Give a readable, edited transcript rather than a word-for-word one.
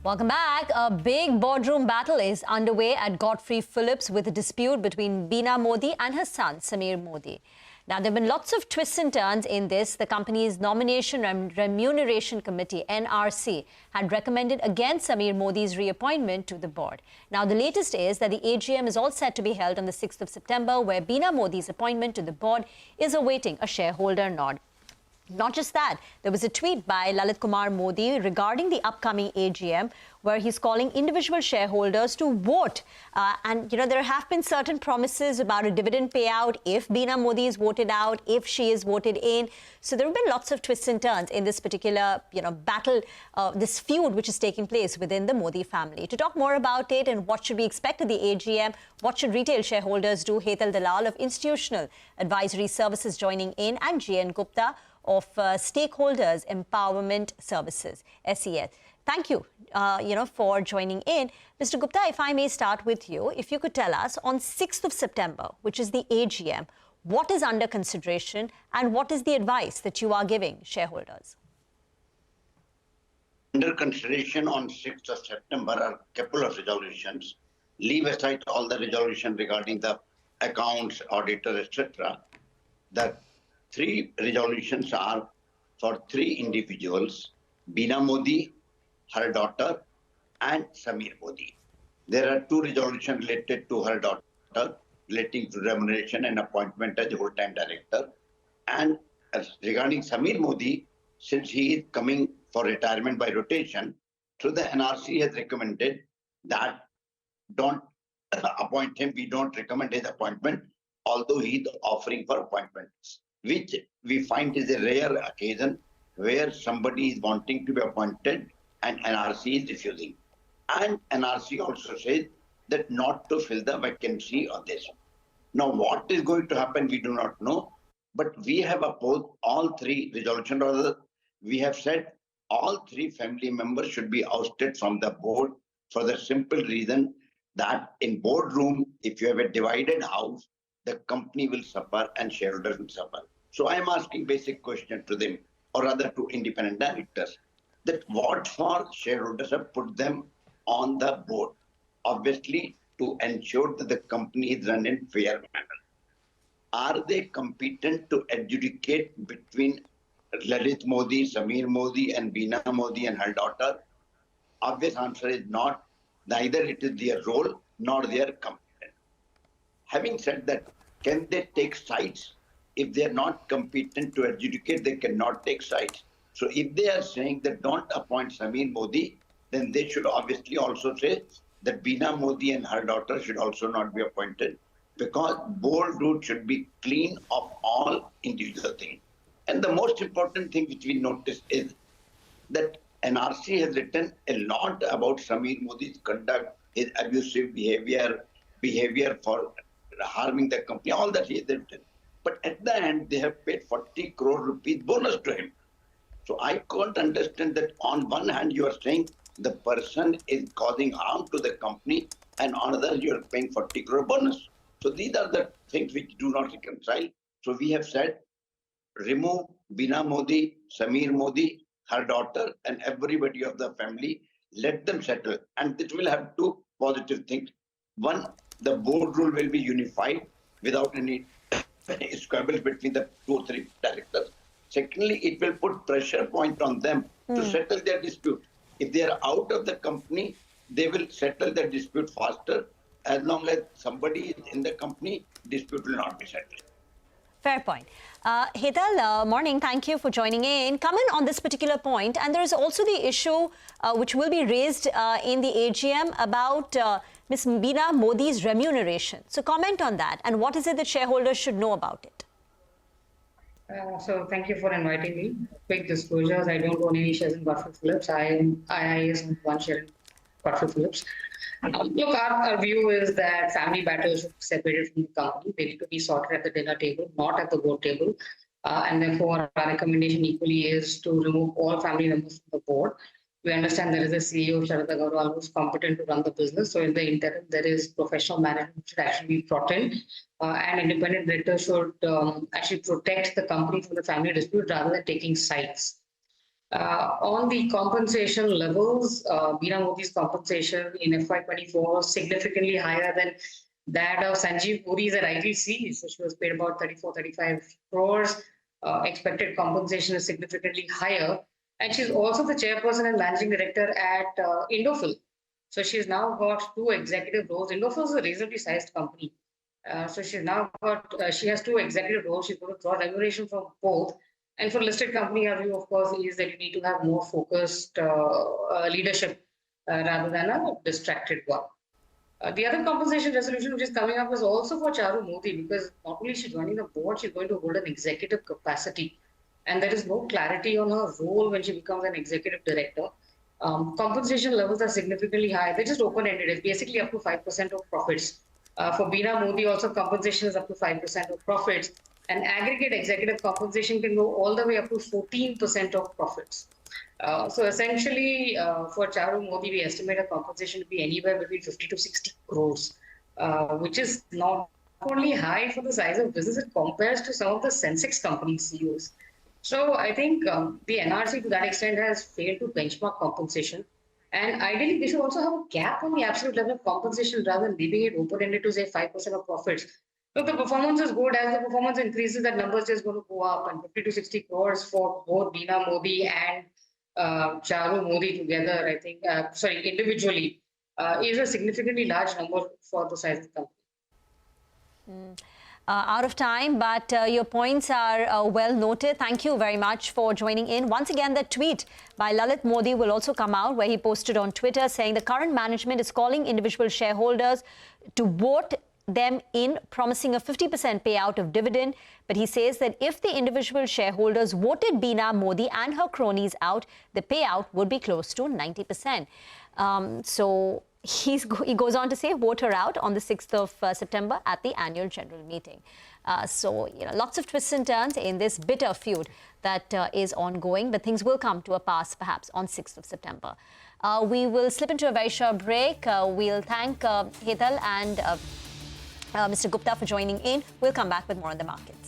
Welcome back. A big boardroom battle is underway at Godfrey Phillips with a dispute between Bina Modi and her son, Samir Modi. Now, there have been lots of twists and turns in this. The company's Nomination and Remuneration Committee, NRC, had recommended against Samir Modi's reappointment to the board. Now, the latest is that the AGM is all set to be held on the 6th of September, where Bina Modi's appointment to the board is awaiting a shareholder nod. Not just that, there was a tweet by Lalit Kumar Modi regarding the upcoming AGM where he's calling individual shareholders to vote. There have been certain promises about a dividend payout if Bina Modi is voted out, if she is voted in. So there have been lots of twists and turns in this particular, battle, this feud which is taking place within the Modi family. To talk more about it and what should we expect at the AGM, what should retail shareholders do, Hetal Dalal of Institutional Advisory Services joining in, and GN Gupta of Stakeholders Empowerment Services, SES. Thank you, for joining in. Mr. Gupta, if I may start with you, if you could tell us on 6th of September, which is the AGM, what is under consideration and what is the advice that you are giving shareholders? Under consideration on 6th of September are a couple of resolutions. Leave aside all the resolution regarding the accounts, auditor, etc. The three resolutions are for three individuals: Bina Modi, her daughter, and Samir Modi. There are two resolutions related to her daughter, relating to remuneration and appointment as a whole-time director. And regarding Samir Modi, since he is coming for retirement by rotation, so the NRC has recommended that don't appoint him. We don't recommend his appointment, although he is offering for appointments, which we find is a rare occasion where somebody is wanting to be appointed and NRC is refusing. And NRC also says that not to fill the vacancy on this. Now, what is going to happen, we do not know, but we have opposed all three resolutions. Rather, we have said all three family members should be ousted from the board for the simple reason that in boardroom, if you have a divided house, the company will suffer and shareholders will suffer. So I am asking basic question to them, or rather to independent directors, that what for shareholders have put them on the board? Obviously, to ensure that the company is run in fair manner. Are they competent to adjudicate between Lalit Modi, Samir Modi, and Bina Modi and her daughter? Obvious answer is not. Neither it is their role nor they are competent. Having said that, can they take sides? If they are not competent to adjudicate, they cannot take sides. So if they are saying that don't appoint Samir Modi, then they should obviously also say that Bina Modi and her daughter should also not be appointed, because board route should be clean of all individual things. And the most important thing which we notice is that NRC has written a lot about Samir Modi's conduct, his abusive behavior for harming the company, all that he has written. But at the end, they have paid 40 crore rupees bonus to him. So I can't understand that on one hand, you are saying the person is causing harm to the company, and on the other, you are paying 40 crore bonus. So these are the things which do not reconcile. So we have said, remove Bina Modi, Samir Modi, her daughter, and everybody of the family. Let them settle. And this will have two positive things. One, the board rule will be unified without any squabbles between the two or three directors. Secondly, it will put pressure point on them to settle their dispute. If they are out of the company, they will settle their dispute faster. As long as somebody is in the company, dispute will not be settled. Fair point. Hetal, morning. Thank you for joining in. Comment on this particular point. And there is also the issue which will be raised in the AGM about Ms. Bina Modi's remuneration. So comment on that. And what is it that shareholders should know about it? So thank you for inviting me. Quick disclosures: I don't own any shares in Godfrey Phillips. I am IIAS on one share in Godfrey Phillips. Look, our view is that family battles should be separated from the company. They need to be sorted at the dinner table, not at the board table. And therefore, our recommendation equally is to remove all family members from the board. We understand there is a CEO, Shareholder, who is competent to run the business. So in the interim, there is professional management should actually be brought in. And independent directors should actually protect the company from the family dispute rather than taking sides. On the compensation levels, Bina Modi's compensation in FY24 was significantly higher than that of Sanjeev Puri's at ITC. So she was paid about 34-35 crores. Expected compensation is significantly higher. And she's also the chairperson and managing director at Indofil. So she's now got 2 executive roles. Indofil is a reasonably sized company. So she's now got, she has 2 executive roles. She's going to draw remuneration from both. And for listed company, our view, of course, is that you need to have more focused leadership rather than a distracted one. The other compensation resolution which is coming up is also for Charu Modi, because not only is she joining the board, she's going to hold an executive capacity. And there is no clarity on her role when she becomes an executive director. Compensation levels are significantly high. They're just open-ended. It's basically up to 5% of profits. For Bina Modi, also compensation is up to 5% of profits. And aggregate executive compensation can go all the way up to 14% of profits. So essentially, for Charu Modi, we estimate a compensation to be anywhere between 50 to 60 crores, which is not only high for the size of business, it compares to some of the Sensex company CEOs. So I think the NRC to that extent has failed to benchmark compensation. And ideally, we should also have a cap on the absolute level of compensation rather than leaving it open-ended to say 5% of profits. Look, the performance is good. As the performance increases, that number is just going to go up. And 50 to 60 crores for both Bina Modi and Charu Modi together, I think, individually, is a significantly large number for the size of the company. Out of time, but your points are well noted. Thank you very much for joining in. Once again, the tweet by Lalit Modi will also come out, where he posted on Twitter saying the current management is calling individual shareholders to vote them in, promising a 50% payout of dividend. But he says that if the individual shareholders voted Bina Modi and her cronies out, the payout would be close to 90%. So he goes on to say, vote her out on the 6th of September at the annual general meeting. So, lots of twists and turns in this bitter feud that is ongoing, but things will come to a pass perhaps on 6th of September. We will slip into a very short break. We'll thank Hetal and Mr. Gupta for joining in. We'll come back with more on the markets.